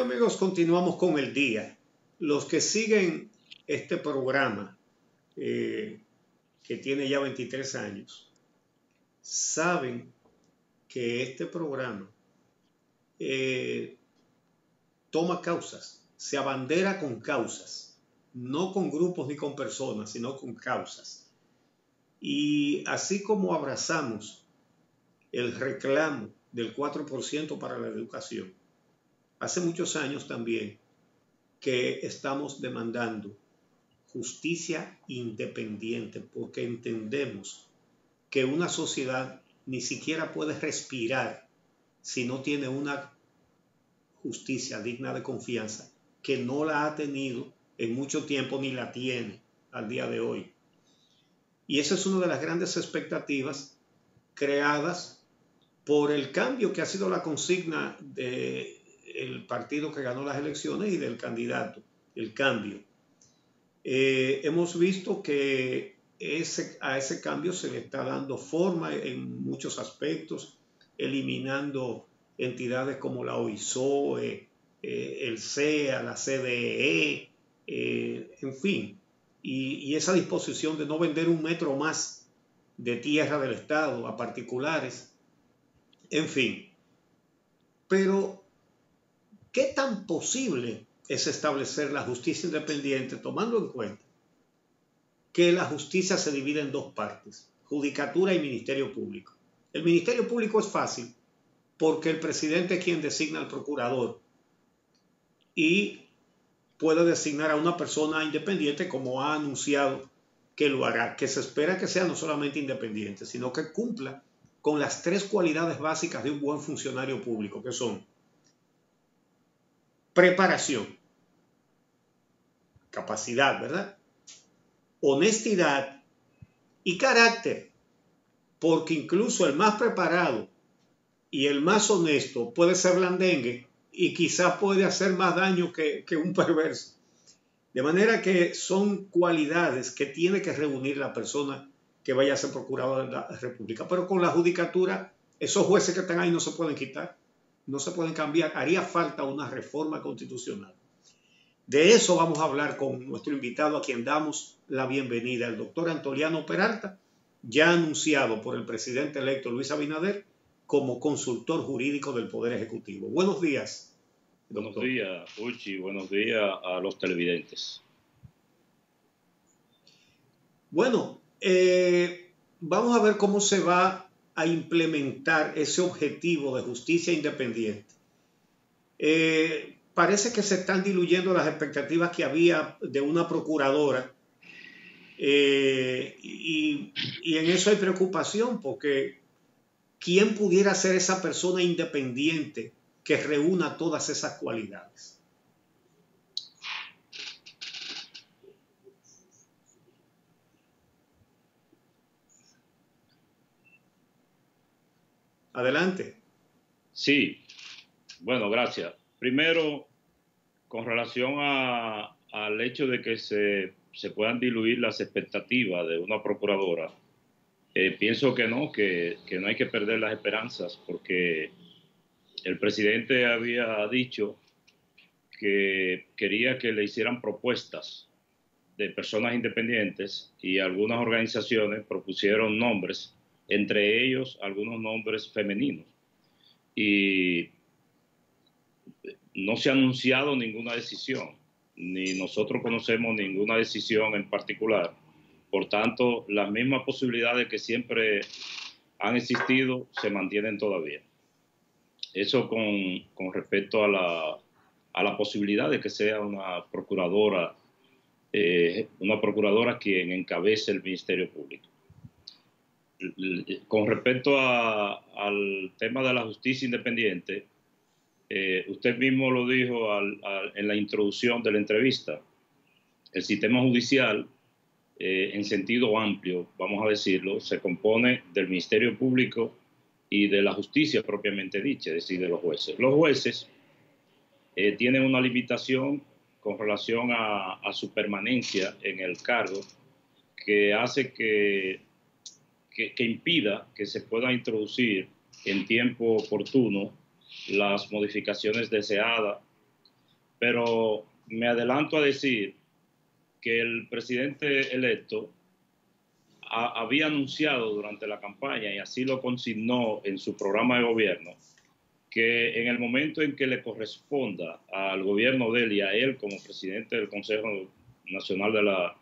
amigos, continuamos con el día. Los que siguen este programa, que tiene ya 23 años, saben que este programa toma causas, se abandera con causas, no con grupos ni con personas, sino con causas. Y así como abrazamos el reclamo del 4% para la educación, hace muchos años también que estamos demandando justicia independiente, porque entendemos que una sociedad ni siquiera puede respirar si no tiene una justicia digna de confianza, que no la ha tenido en mucho tiempo ni la tiene al día de hoy. Y esa es una de las grandes expectativas creadas por el cambio que ha sido la consigna del partido que ganó las elecciones y del candidato, el cambio. Hemos visto que a ese cambio se le está dando forma en muchos aspectos, eliminando entidades como la OISOE, el CEA, la CDE, en fin, y esa disposición de no vender un metro más de tierra del Estado a particulares, en fin. Pero, ¿qué tan posible es establecer la justicia independiente tomando en cuenta que la justicia se divide en dos partes, judicatura y ministerio público? El ministerio público es fácil porque el presidente es quien designa al procurador y puede designar a una persona independiente, como ha anunciado que lo hará, que se espera que sea no solamente independiente, sino que cumpla con las tres cualidades básicas de un buen funcionario público, que son preparación, capacidad, ¿verdad?, honestidad y carácter, porque incluso el más preparado y el más honesto puede ser blandengue y quizás puede hacer más daño que un perverso. De manera que son cualidades que tiene que reunir la persona que vaya a ser procurador de la República. Pero con la judicatura, esos jueces que están ahí no se pueden quitar, no se pueden cambiar. Haría falta una reforma constitucional. De eso vamos a hablar con nuestro invitado, a quien damos la bienvenida, el doctor Antoliano Peralta, ya anunciado por el presidente electo Luis Abinader como consultor jurídico del Poder Ejecutivo. Buenos días, doctor. Buenos días, Uchi. Buenos días a los televidentes. Bueno, vamos a ver cómo se va a implementar ese objetivo de justicia independiente. Parece que se están diluyendo las expectativas que había de una procuradora, y en eso hay preocupación, porque ¿quién pudiera ser esa persona independiente que reúna todas esas cualidades? Adelante. Sí, bueno, gracias. Primero, con relación al hecho de que se puedan diluir las expectativas de una procuradora, pienso que no hay que perder las esperanzas, porque el presidente había dicho que quería que le hicieran propuestas de personas independientes, y algunas organizaciones propusieron nombres, entre ellos algunos nombres femeninos, y no se ha anunciado ninguna decisión, ni nosotros conocemos ninguna decisión en particular. Por tanto, las mismas posibilidades que siempre han existido se mantienen todavía. Eso con respecto a la posibilidad de que sea una procuradora quien encabece el Ministerio Público. Con respecto al tema de la justicia independiente, usted mismo lo dijo en la introducción de la entrevista. El sistema judicial, en sentido amplio, vamos a decirlo, se compone del Ministerio Público y de la justicia propiamente dicha, es decir, de los jueces. Los jueces tienen una limitación con relación a su permanencia en el cargo, que hace que impida que se pueda introducir en tiempo oportuno las modificaciones deseadas pero me adelanto a decir que el presidente electo había anunciado durante la campaña, y así lo consignó en su programa de gobierno, que en el momento en que le corresponda al gobierno de él y a él como presidente del Consejo Nacional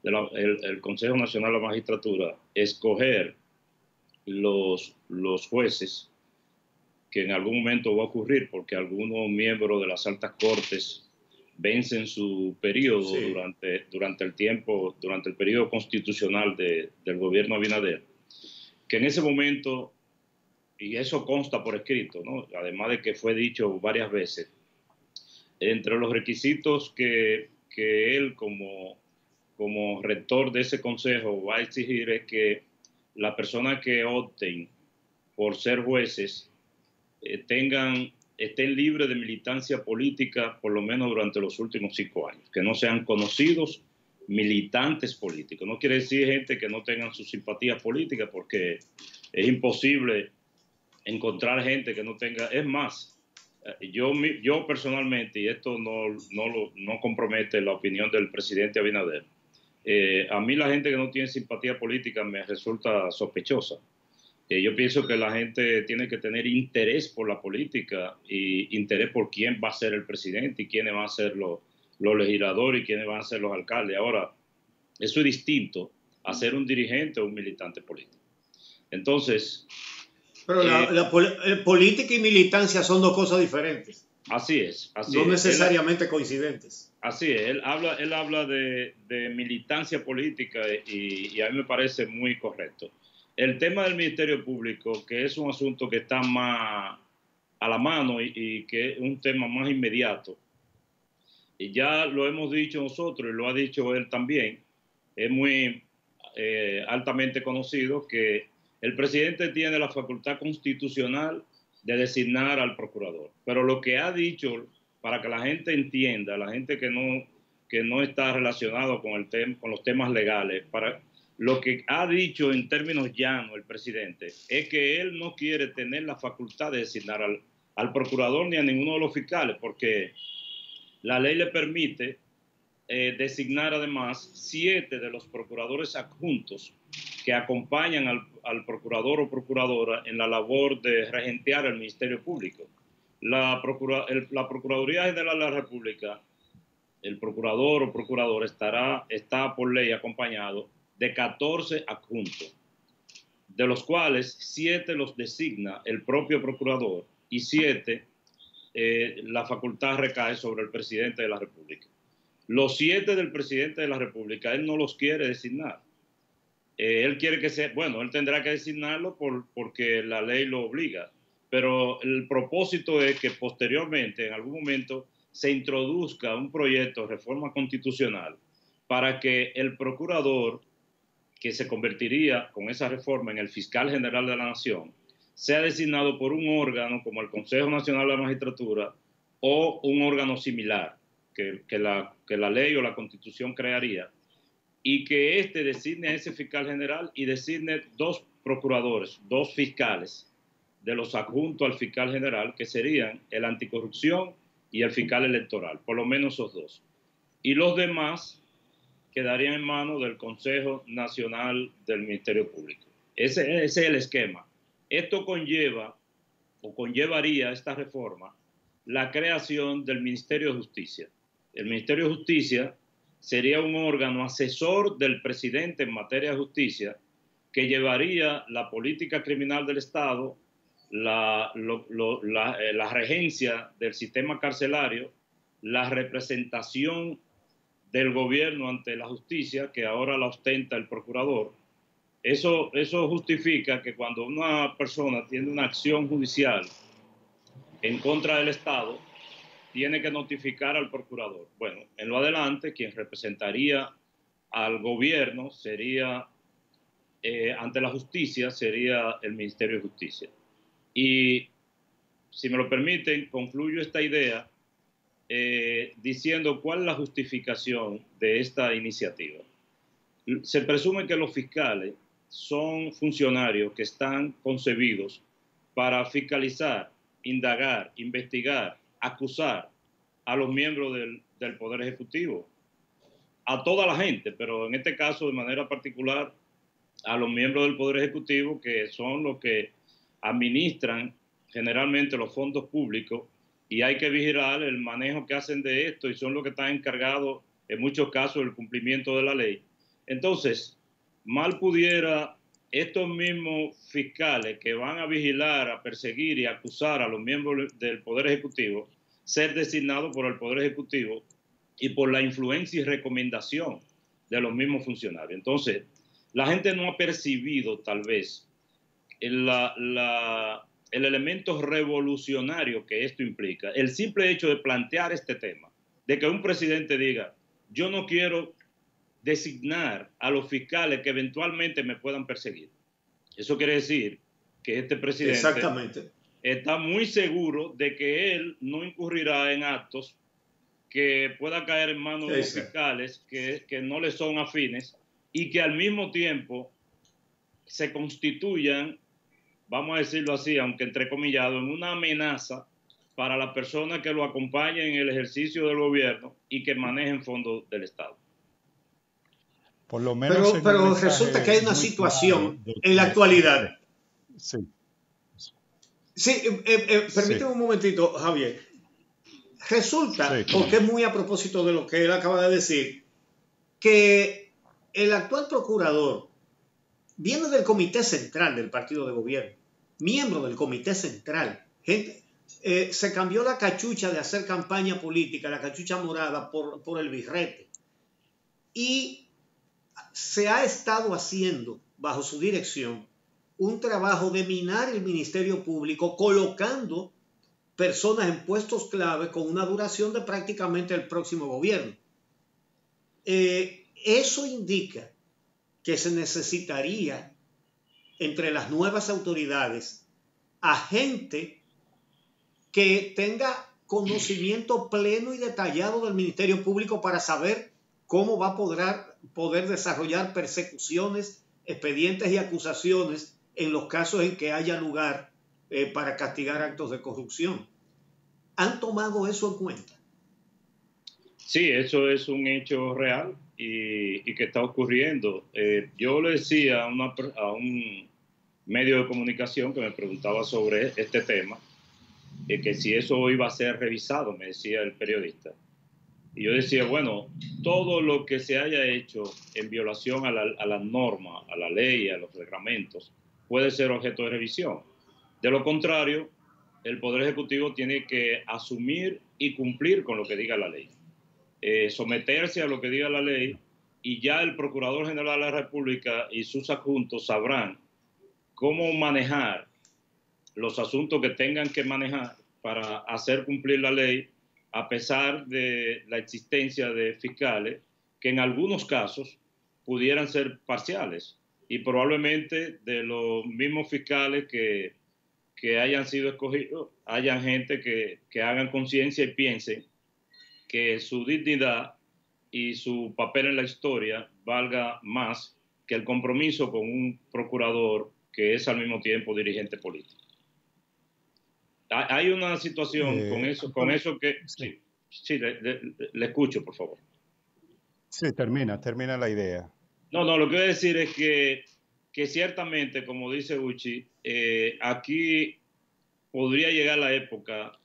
el Consejo Nacional de la Magistratura, escoger los jueces, que en algún momento va a ocurrir porque algunos miembros de las altas cortes vencen su periodo Sí. durante el periodo constitucional del gobierno Abinader, que en ese momento, y eso consta por escrito, ¿no? Además de que fue dicho varias veces, entre los requisitos que él como rector de ese consejo va a exigir es que las personas que opten por ser jueces estén libres de militancia política por lo menos durante los últimos 5 años, que no sean conocidos militantes políticos. No quiere decir gente que no tengan su simpatía política, porque es imposible encontrar gente que no tenga. Es más, yo personalmente, y esto no compromete la opinión del presidente Abinader, a mí la gente que no tiene simpatía política me resulta sospechosa. Yo pienso que la gente tiene que tener interés por la política y interés por quién va a ser el presidente y quiénes van a ser los legisladores y quiénes van a ser los alcaldes. Ahora, eso es distinto a ser un dirigente o un militante político. Entonces... Pero política y militancia son dos cosas diferentes. Así es. No necesariamente coincidentes. Así es. Él habla de militancia política y a mí me parece muy correcto. El tema del Ministerio Público, que es un asunto que está más a la mano y que es un tema más inmediato, y ya lo hemos dicho nosotros y lo ha dicho él también, es muy altamente conocido que el presidente tiene la facultad constitucional de designar al procurador. Pero lo que ha dicho, para que la gente entienda, la gente que no está relacionado con los temas legales, lo que ha dicho en términos llanos el presidente es que él no quiere tener la facultad de designar al procurador ni a ninguno de los fiscales, porque la ley le permite designar además 7 de los procuradores adjuntos que acompañan al procurador o procuradora en la labor de regentear el Ministerio Público. La Procuraduría General de la República, el procurador o procuradora está por ley acompañado de 14 adjuntos, de los cuales 7 los designa el propio procurador y 7 la facultad recae sobre el presidente de la República. Los 7 del presidente de la República, él no los quiere designar. Él quiere que sea, bueno, él tendrá que designarlo porque la ley lo obliga, pero el propósito es que posteriormente, en algún momento, se introduzca un proyecto de reforma constitucional para que el procurador, que se convertiría con esa reforma en el fiscal general de la Nación, sea designado por un órgano como el Consejo Nacional de la Magistratura o un órgano similar que la ley o la Constitución crearía, y que éste designe a ese fiscal general y designe 2 procuradores, 2 fiscales de los adjuntos al fiscal general, que serían el anticorrupción y el fiscal electoral, por lo menos esos 2. Y los demás quedarían en manos del Consejo Nacional del Ministerio Público. Ese es el esquema. Esto conllevaría esta reforma la creación del Ministerio de Justicia. El Ministerio de Justicia sería un órgano asesor del presidente en materia de justicia que llevaría la política criminal del Estado, la regencia del sistema carcelario, la representación del gobierno ante la justicia, que ahora la ostenta el procurador. Eso justifica que cuando una persona tiene una acción judicial en contra del Estado, tiene que notificar al procurador. Bueno, en lo adelante, quien representaría al gobierno sería, ante la justicia, sería el Ministerio de Justicia. Y, si me lo permiten, concluyo esta idea diciendo cuál es la justificación de esta iniciativa. Se presume que los fiscales son funcionarios que están concebidos para fiscalizar, indagar, investigar, acusar a los miembros del Poder Ejecutivo, a toda la gente, pero en este caso de manera particular a los miembros del Poder Ejecutivo, que son los que administran generalmente los fondos públicos, y hay que vigilar el manejo que hacen de esto, y son los que están encargados en muchos casos del cumplimiento de la ley. Entonces, mal pudiera estos mismos fiscales que van a vigilar, a perseguir y a acusar a los miembros del Poder Ejecutivo ser designados por el Poder Ejecutivo y por la influencia y recomendación de los mismos funcionarios. Entonces, la gente no ha percibido tal vez el elemento revolucionario que esto implica. El simple hecho de plantear este tema, de que un presidente diga, yo no quiero designar a los fiscales que eventualmente me puedan perseguir. Eso quiere decir que este presidente está muy seguro de que él no incurrirá en actos que pueda caer en manos de los fiscales que no le son afines y que al mismo tiempo se constituyan, vamos a decirlo así, aunque entrecomillado, en una amenaza para las personas que lo acompañen en el ejercicio del gobierno y que manejen fondos del Estado. Por lo menos pero resulta que hay una situación en la actualidad. Sí. Permíteme un momentito, Javier. Resulta, porque es muy a propósito de lo que él acaba de decir, que el actual procurador viene del comité central del partido de gobierno, miembro del comité central. Gente, se cambió la cachucha de hacer campaña política, la cachucha morada, por el birrete. Y se ha estado haciendo, bajo su dirección, un trabajo de minar el Ministerio Público, colocando personas en puestos clave con una duración de prácticamente el próximo gobierno. Eso indica que se necesitaría entre las nuevas autoridades a gente que tenga conocimiento pleno y detallado del Ministerio Público para saber cómo va a poder desarrollar persecuciones, expedientes y acusaciones en los casos en que haya lugar para castigar actos de corrupción. ¿Han tomado eso en cuenta? Sí, eso es un hecho real y que está ocurriendo. Yo le decía a un medio de comunicación que me preguntaba sobre este tema, que si eso iba a ser revisado, me decía el periodista. Y yo decía, bueno, todo lo que se haya hecho en violación a la norma, a la ley, a los reglamentos, puede ser objeto de revisión. De lo contrario, el Poder Ejecutivo tiene que asumir y cumplir con lo que diga la ley. Someterse a lo que diga la ley, y ya el Procurador General de la República y sus adjuntos sabrán cómo manejar los asuntos que tengan que manejar para hacer cumplir la ley, a pesar de la existencia de fiscales que en algunos casos pudieran ser parciales, y probablemente de los mismos fiscales que hayan sido escogidos, hayan gente que hagan conciencia y piensen que su dignidad y su papel en la historia valga más que el compromiso con un procurador que es al mismo tiempo dirigente político. Hay una situación con eso que... Sí, le escucho, por favor. Sí, termina la idea. No, lo que voy a decir es que ciertamente, como dice Uchi, aquí podría llegar la época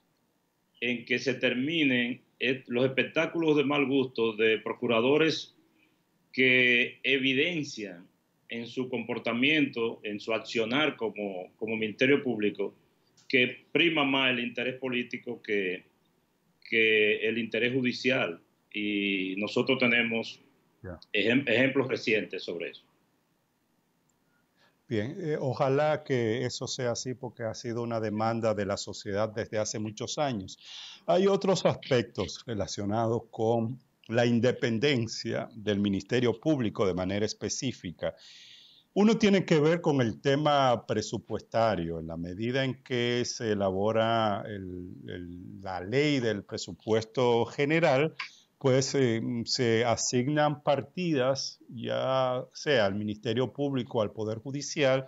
en que se terminen los espectáculos de mal gusto de procuradores que evidencian en su comportamiento, en su accionar como Ministerio Público, que prima más el interés político que el interés judicial. Y nosotros tenemos ejemplos recientes sobre eso. Bien, ojalá que eso sea así, porque ha sido una demanda de la sociedad desde hace muchos años. Hay otros aspectos relacionados con la independencia del Ministerio Público de manera específica. Uno tiene que ver con el tema presupuestario, en la medida en que se elabora la ley del presupuesto general, pues se asignan partidas, ya sea al Ministerio Público o al Poder Judicial,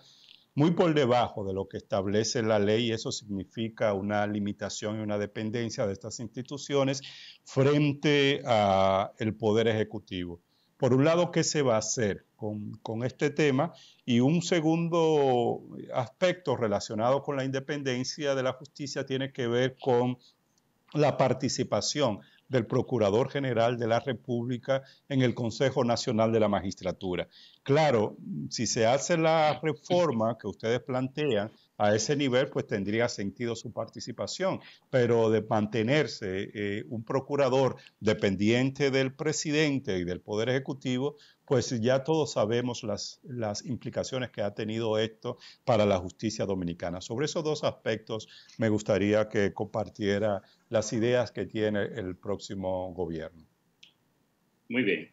muy por debajo de lo que establece la ley, y eso significa una limitación y una dependencia de estas instituciones frente al Poder Ejecutivo. Por un lado, ¿qué se va a hacer con este tema? Y un segundo aspecto relacionado con la independencia de la justicia tiene que ver con la participación del Procurador General de la República en el Consejo Nacional de la Magistratura. Claro, si se hace la reforma que ustedes plantean a ese nivel, pues tendría sentido su participación, pero de mantenerse un procurador dependiente del presidente y del Poder Ejecutivo, pues ya todos sabemos las implicaciones que ha tenido esto para la justicia dominicana. Sobre esos dos aspectos me gustaría que compartiera las ideas que tiene el próximo gobierno. Muy bien.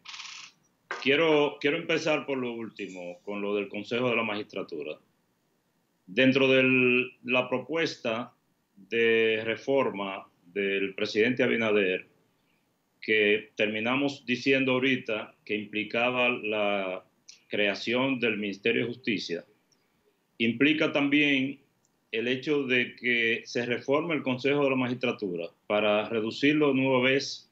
Quiero empezar por lo último, con lo del Consejo de la Magistratura. Dentro de la propuesta de reforma del presidente Abinader, que terminamos diciendo ahorita que implicaba la creación del Ministerio de Justicia, implica también el hecho de que se reforme el Consejo de la Magistratura para reducirlo nueva vez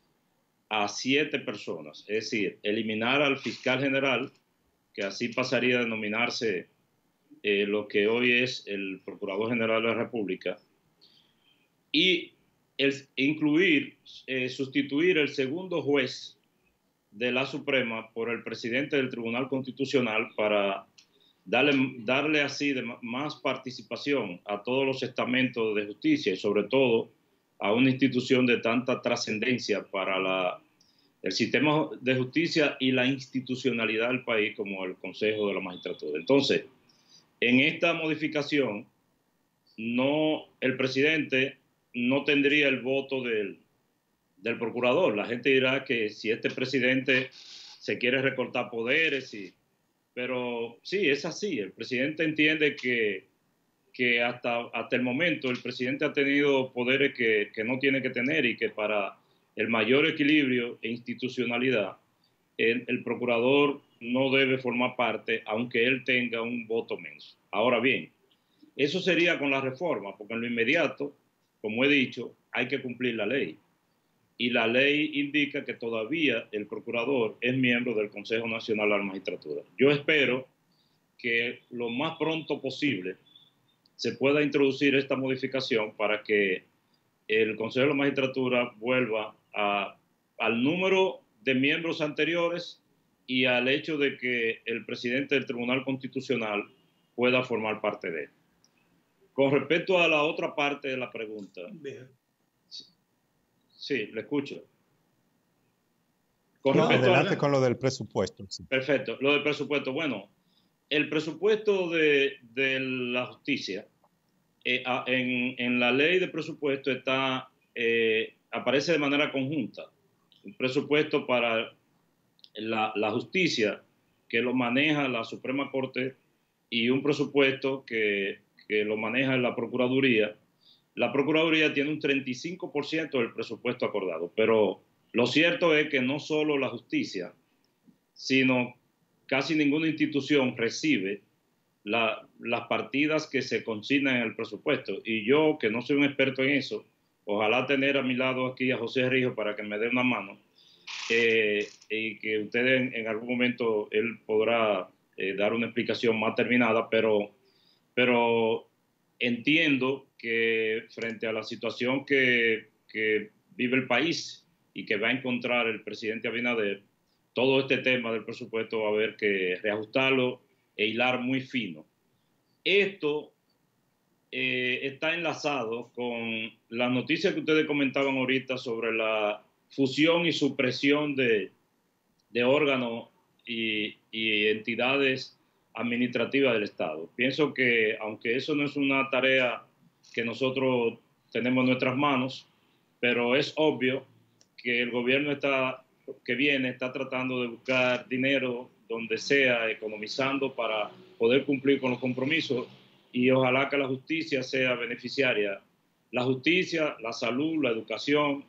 a 7 personas, es decir, eliminar al fiscal general, que así pasaría a denominarse lo que hoy es el Procurador General de la República, y sustituir el segundo juez de la Suprema por el presidente del Tribunal Constitucional para darle así más participación a todos los estamentos de justicia y sobre todo a una institución de tanta trascendencia para el sistema de justicia y la institucionalidad del país como el Consejo de la Magistratura. Entonces, en esta modificación, el presidente no tendría el voto del procurador. La gente dirá que si este presidente se quiere recortar poderes, pero sí, es así. El presidente entiende que hasta el momento el presidente ha tenido poderes que no tiene que tener y que para el mayor equilibrio e institucionalidad, el procurador no debe formar parte, aunque él tenga un voto menos. Ahora bien, eso sería con la reforma, porque en lo inmediato, como he dicho, hay que cumplir la ley. Y la ley indica que todavía el procurador es miembro del Consejo Nacional de la Magistratura. Yo espero que lo más pronto posible se pueda introducir esta modificación para que el Consejo de la Magistratura vuelva al número de miembros anteriores y al hecho de que el presidente del Tribunal Constitucional pueda formar parte de él. Con respecto a la otra parte de la pregunta. Sí, le escucho. Adelante con lo del presupuesto. Sí. Perfecto. Lo del presupuesto. Bueno, el presupuesto de la justicia, en la ley de presupuesto aparece de manera conjunta. Un presupuesto para la justicia, que lo maneja la Suprema Corte, y un presupuesto que lo maneja la Procuraduría. La Procuraduría tiene un 35% del presupuesto acordado, pero lo cierto es que no solo la justicia, sino casi ninguna institución recibe las partidas que se consignan en el presupuesto. Y yo, que no soy un experto en eso, ojalá tener a mi lado aquí a José Rijo para que me dé una mano, y que ustedes en algún momento él podrá dar una explicación más terminada, pero entiendo que frente a la situación que vive el país y que va a encontrar el presidente Abinader, todo este tema del presupuesto va a haber que reajustarlo e hilar muy fino. Esto está enlazado con la noticia que ustedes comentaban ahorita sobre la fusión y supresión de órganos y entidades administrativas del Estado. Pienso que, aunque eso no es una tarea que nosotros tenemos en nuestras manos, pero es obvio que el gobierno que viene está tratando de buscar dinero donde sea, economizando para poder cumplir con los compromisos, y ojalá que la justicia sea beneficiaria. La justicia, la salud, la educación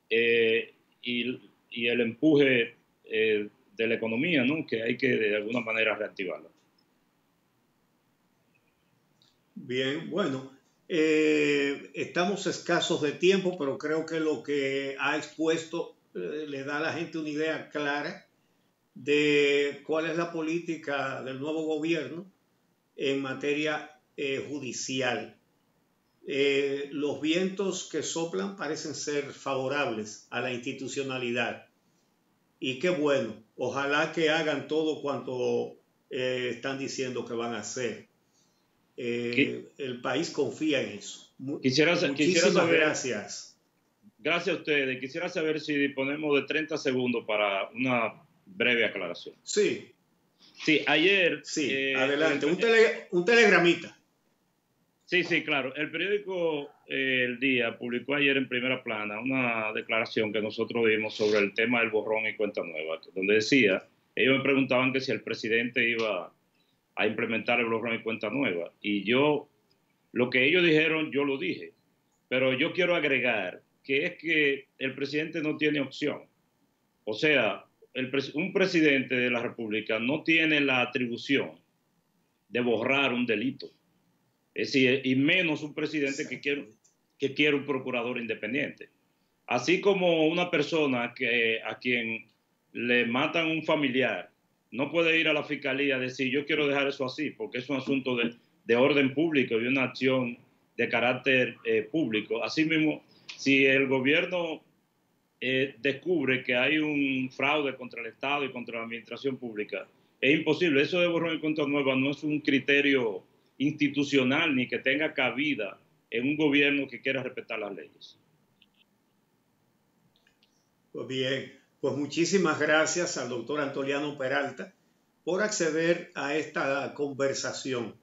y el empuje de la economía, ¿no? Que hay que de alguna manera reactivarla. Bien, bueno, estamos escasos de tiempo, pero creo que lo que ha expuesto le da a la gente una idea clara de cuál es la política del nuevo gobierno en materia judicial. Los vientos que soplan parecen ser favorables a la institucionalidad. Y qué bueno, ojalá que hagan todo cuanto están diciendo que van a hacer. El país confía en eso. Quisiera saber, gracias. Gracias a ustedes. Quisiera saber si disponemos de 30 segundos para una breve aclaración. Sí. Sí, ayer... Sí, adelante. Un telegramita. Sí, claro. El periódico El Día publicó ayer en primera plana una declaración que nosotros vimos sobre el tema del borrón y cuenta nueva, donde decía, ellos me preguntaban que si el presidente iba a implementar el borrón y cuenta nueva. Y lo que ellos dijeron, yo lo dije. Pero yo quiero agregar que es que el presidente no tiene opción. O sea, un presidente de la República no tiene la atribución de borrar un delito. Es decir, y menos un presidente que quiere un procurador independiente. Así como una persona a quien le matan un familiar no puede ir a la fiscalía a decir yo quiero dejar eso así, porque es un asunto de orden público y una acción de carácter público. Asimismo, si el gobierno descubre que hay un fraude contra el Estado y contra la administración pública, es imposible. Eso de borrón y cuenta nueva no es un criterio institucional ni que tenga cabida en un gobierno que quiera respetar las leyes. Pues bien, pues muchísimas gracias al doctor Antoliano Peralta por acceder a esta conversación.